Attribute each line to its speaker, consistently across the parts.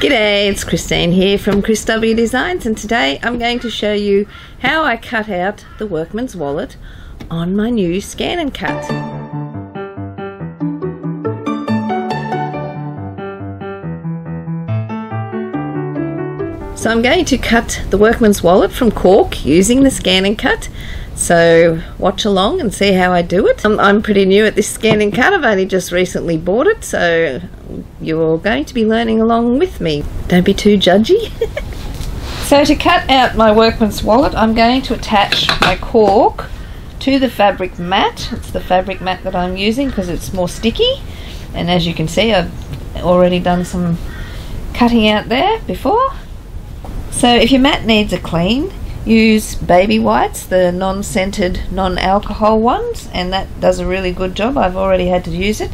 Speaker 1: G'day, it's Christine here from ChrisW Designs, and today I'm going to show you how I cut out the workman's wallet on my new ScanNCut. So I'm going to cut the workman's wallet from cork using the ScanNCut. So watch along and see how I do it. I'm pretty new at this ScanNCut. I've only just recently bought it, so you're going to be learning along with me. Don't be too judgy. So to cut out my workman's wallet, I'm going to attach my cork to the fabric mat. It's the fabric mat that I'm using because it's more sticky, and as you can see, I've already done some cutting out there before. So if your mat needs a clean, use baby whites, the non-scented, non-alcohol ones, and that does a really good job. I've already had to use it.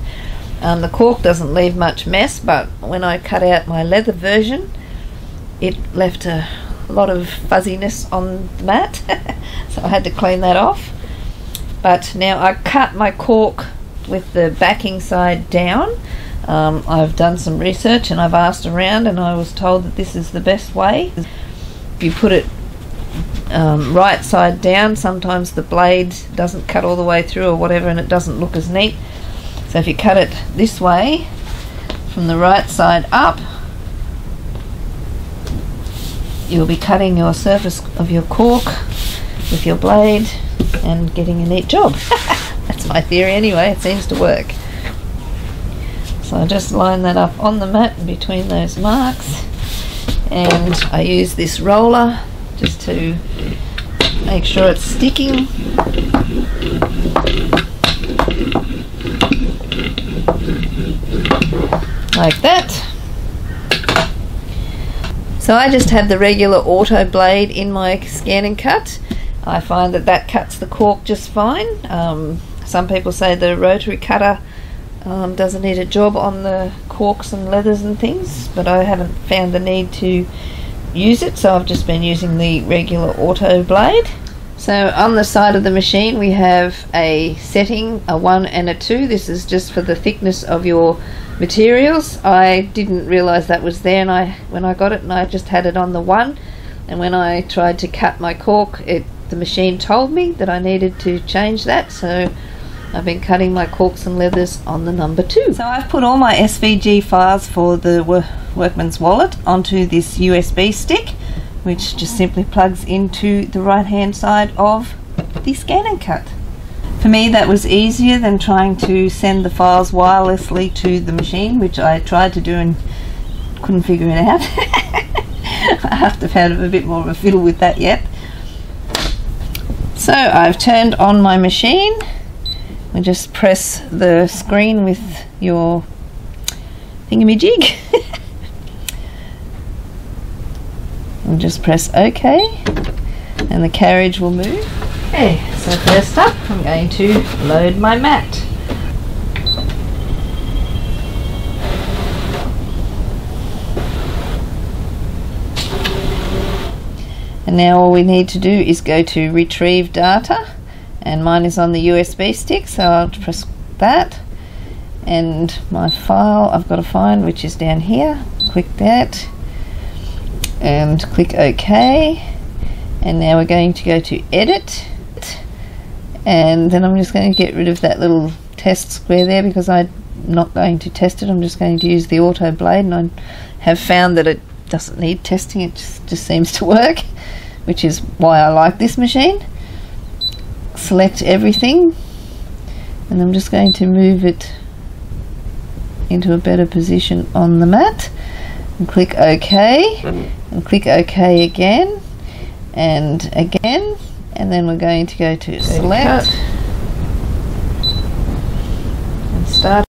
Speaker 1: The cork doesn't leave much mess, but when I cut out my leather version, it left a lot of fuzziness on the mat, so I had to clean that off. But now I cut my cork with the backing side down. I've done some research and I've asked around, and I was told that this is the best way. If you put it right side down, sometimes the blade doesn't cut all the way through or whatever, and it doesn't look as neat. So if you cut it this way from the right side up, you'll be cutting your surface of your cork with your blade and getting a neat job. That's my theory anyway, it seems to work. So I just line that up on the mat between those marks, and I use this roller just to make sure it's sticking. Like that. So I just have the regular auto blade in my ScanNCut. I find that that cuts the cork just fine. Some people say the rotary cutter does a neater job on the corks and leathers and things, but I haven't found the need to use it, so I've just been using the regular auto blade. So on the side of the machine we have a setting, a 1 and a 2. This is just for the thickness of your materials. I didn't realize that was there, and when I got it, and I just had it on the 1, and when I tried to cut my cork, the machine told me that I needed to change that, so I've been cutting my corks and leathers on the number 2. So I've put all my SVG files for the workman's wallet onto this USB stick, which just simply plugs into the right hand side of the ScanNCut. For me, that was easier than trying to send the files wirelessly to the machine, which I tried to do and couldn't figure it out. I have to have a bit more of a fiddle with that yet. So I've turned on my machine, and just press the screen with your thingamajig and just press OK, and the carriage will move. Okay, so first up I'm going to load my mat. And now all we need to do is go to retrieve data, and mine is on the USB stick, so I'll press that, and my file I've got to find, which is down here. Click that and click OK, and now we're going to go to edit, and then I'm just going to get rid of that little test square there because I'm not going to test it. I'm just going to use the auto blade, and I have found that it doesn't need testing, it just seems to work, which is why I like this machine. Select everything, and I'm just going to move it into a better position on the mat, and click OK, and click OK again and again, and then we're going to go to select and start.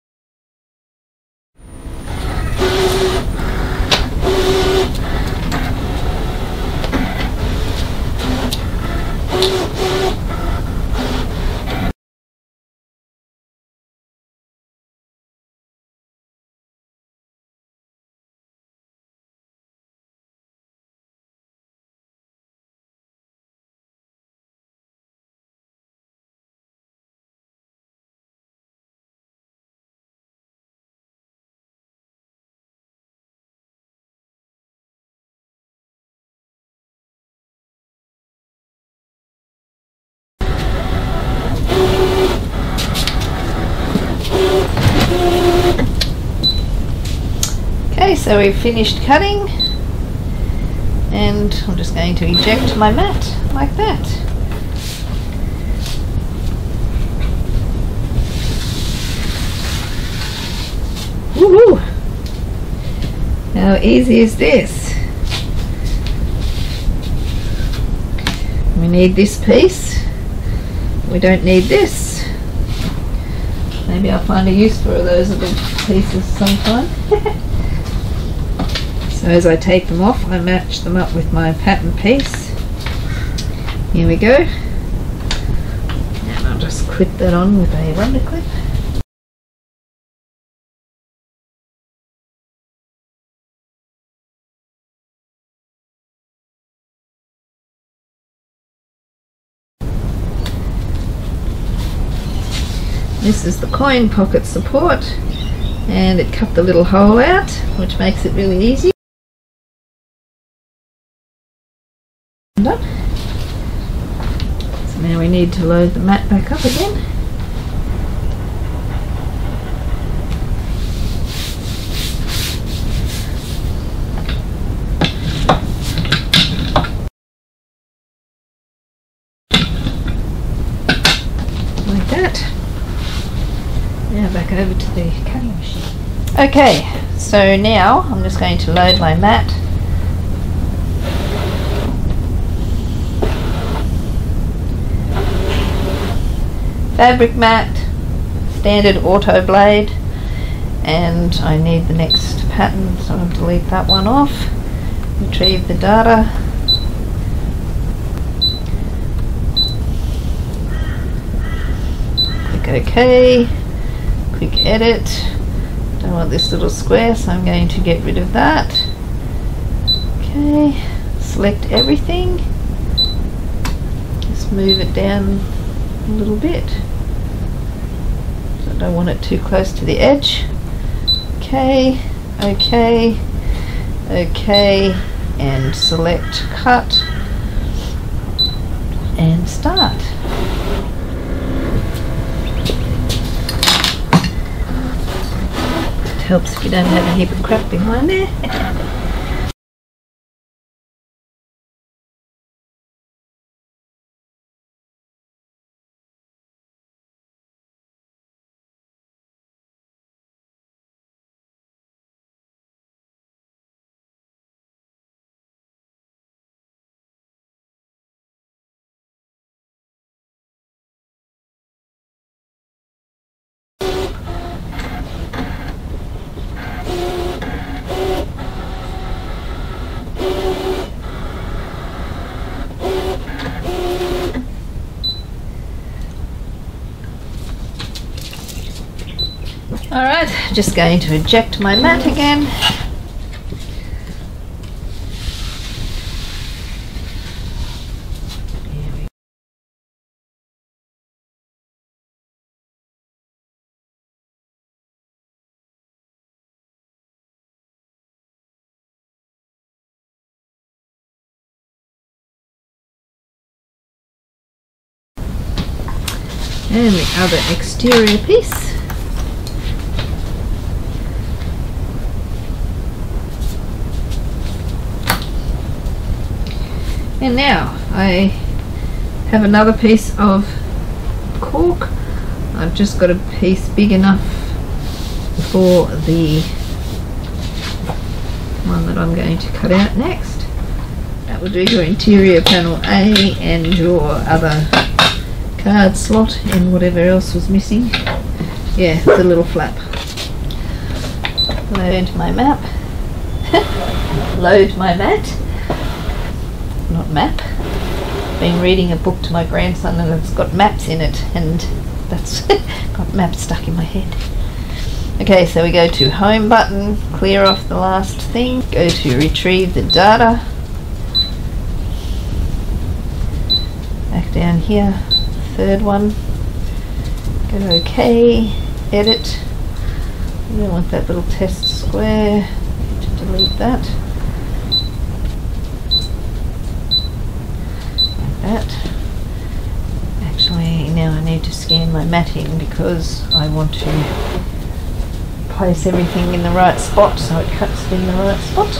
Speaker 1: so we've finished cutting, and I'm just going to eject my mat like that. Woohoo! How easy is this? We need this piece. We don't need this. Maybe I'll find a use for those little pieces sometime. So as I take them off, I match them up with my pattern piece. Here we go. And I'll just clip that on with a wonder clip. This is the coin pocket support, and it cut the little hole out, which makes it really easy. Done. So now we need to load the mat back up again. Like that. Now back over to the cutting machine. Okay, so now I'm just going to load my mat. Fabric mat, standard auto blade, and I need the next pattern, so I'll delete that one off. Retrieve the data. Click OK. Quick edit. Don't want this little square, so I'm going to get rid of that. Okay, select everything. Just move it down a little bit. So I don't want it too close to the edge. Okay, OK, OK, and select cut and start. Helps if you don't have a heap of crap behind there. Alright, just going to eject my mat again. And the other exterior piece. And now I have another piece of cork. I've just got a piece big enough for the one that I'm going to cut out next. That will do your interior panel A and your other card slot and whatever else was missing. Yeah, the little flap. Load into my map. Load my mat. Not map. Been reading a book to my grandson and it's got maps in it, and that's got maps stuck in my head. Okay, so we go to home button, clear off the last thing, go to retrieve the data, back down here, third one, go to OK, edit. I don't want that little test square, to delete that. That. Actually, now I need to scan my matting because I want to place everything in the right spot so it cuts in the right spot.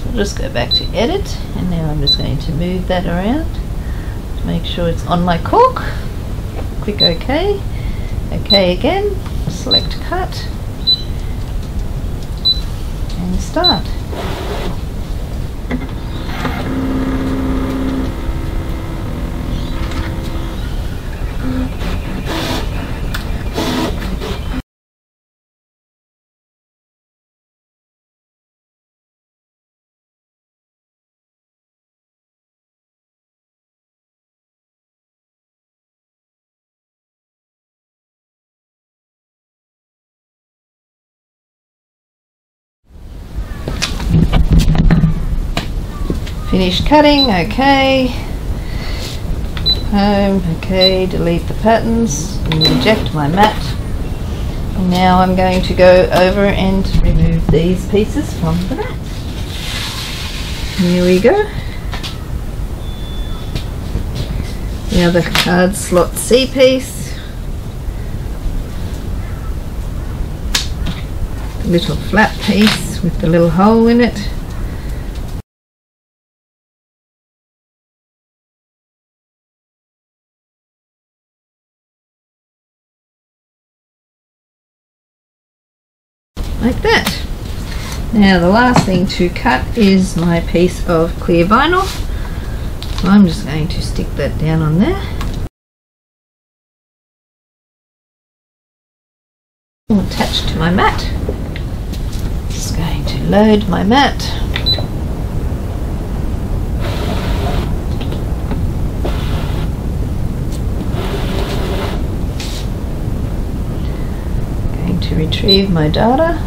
Speaker 1: So I'll just go back to edit, and now I'm just going to move that around to make sure it's on my cork. Click OK. OK again, select cut and start. Finished cutting, OK. Home, OK, delete the patterns, and reject my mat. And now I'm going to go over and remove these pieces from the mat. Here we go. The other card slot C piece. The little flat piece with the little hole in it. Like that. Now the last thing to cut is my piece of clear vinyl. So I'm just going to stick that down on there. Attached to my mat. Just going to load my mat. Going to retrieve my data.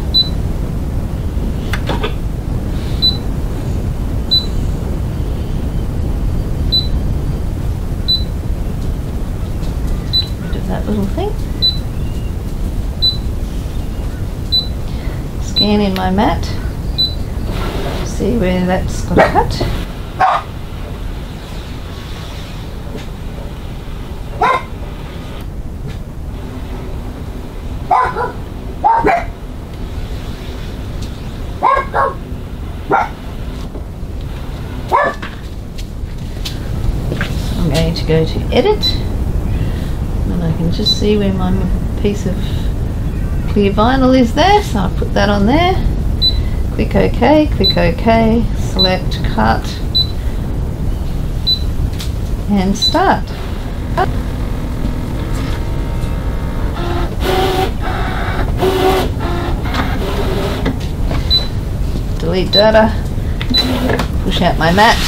Speaker 1: That little thing. Scan in my mat. See where that's got a cut. I'm going to go to edit. I can just see where my piece of clear vinyl is there, so I'll put that on there. Click OK, select cut and start. Delete data, push out my mat,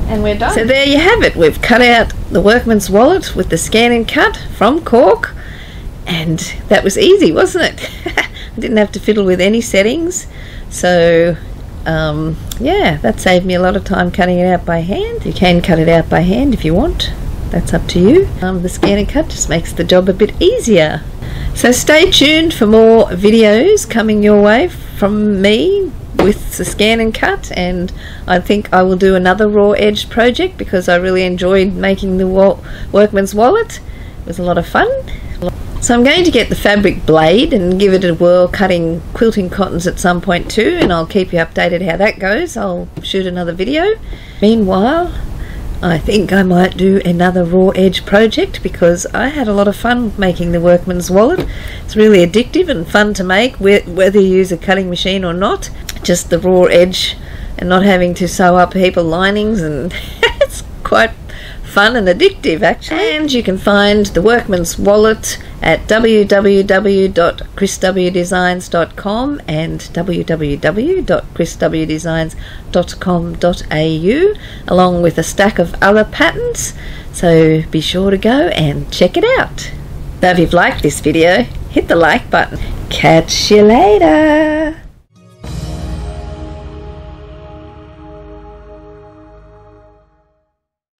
Speaker 1: and we're done. So there you have it. We've cut out the Workman's wallet with the ScanNCut from cork, and that was easy, wasn't it? I didn't have to fiddle with any settings, so yeah, that saved me a lot of time cutting it out by hand. You can cut it out by hand if you want, that's up to you. The ScanNCut just makes the job a bit easier. So stay tuned for more videos coming your way from me with the ScanNCut, and I think I will do another raw edge project because I really enjoyed making the Workman's wallet. It was a lot of fun. So I'm going to get the fabric blade and give it a whirl cutting quilting cottons at some point too, and I'll keep you updated how that goes. I'll shoot another video. Meanwhile, I think I might do another raw edge project because I had a lot of fun making the Workman's wallet. It's really addictive and fun to make, whether you use a cutting machine or not. Just the raw edge and not having to sew up a heap of linings, and it's quite fun and addictive actually. And you can find the Workman's wallet at www.ChrisWdesigns.com and www.chriswdesigns.com.au, along with a stack of other patterns, so be sure to go and check it out. So if you've liked this video, hit the like button. Catch you later.